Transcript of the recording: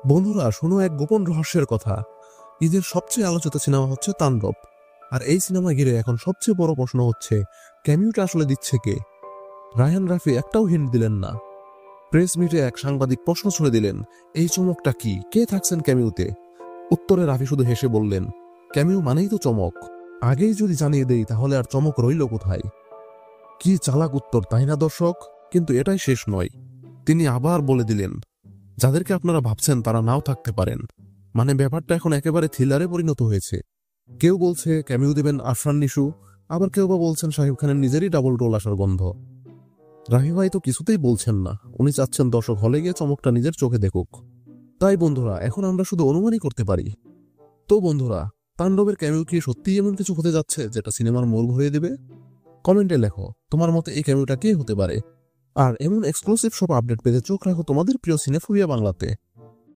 বন্ধুরা শোনো এক গোপন রহস্যের কথা। ঈদের সবচেয়ে আলোচিত সিনেমা হচ্ছে তাণ্ডব। আর এই সিনেমা ঘিরে এখন সবচেয়ে বড় প্রশ্ন হচ্ছে, ক্যামিওটা আসলে দিচ্ছে কে? রায়হান রাফি একটাও হিন্ট দিলেন না। প্রেস মিটে এক সাংবাদিক প্রশ্ন ছুড়ে দিলেন, এই চমকটা কি, কে থাকছেন ক্যামিওতে? উত্তরে রাফি শুধু হেসে বললেন, ক্যামিও মানেই তো চমক। আগেই যদি জানিয়ে দেই তাহলে আর চমক রইল কোথায়? কি চালাক উত্তর, তাই না দর্শক? কিন্তু এটাই শেষ নয়। তিনি আবার বলে দিলেন, যাদেরকে আপনারা ভাবছেন তারা নাও থাকতে পারেন। মানে ব্যাপারটা এখন একেবারে থ্রিলারে পরিণত হয়েছে। কেউ বলছে ক্যামিও দেবেন আফরান নিশু, আবার কেউ বা বলছেন শাকিব খানের নিজেরই ডাবল রোল আসার গন্ধ। রাহি ভাই তো কিছুতেই বলছেন না, উনি চাচ্ছেন দর্শক হলে গিয়ে চমকটা নিজের চোখে দেখুক। তাই বন্ধুরা এখন আমরা শুধু অনুমানই করতে পারি। তো বন্ধুরা, তাণ্ডবের ক্যামিও কি সত্যিই এমন কিছু হতে যাচ্ছে যেটা সিনেমার মোড় ঘুরিয়ে দেবে? কমেন্টে লেখো তোমার মতে এই ক্যামিওটা কে হতে পারে। আর এমন এক্সক্লুসিভ সব আপডেট পেতে চোখ রাখো তোমাদের প্রিয় সিনেফোবিয়া বাংলাতে।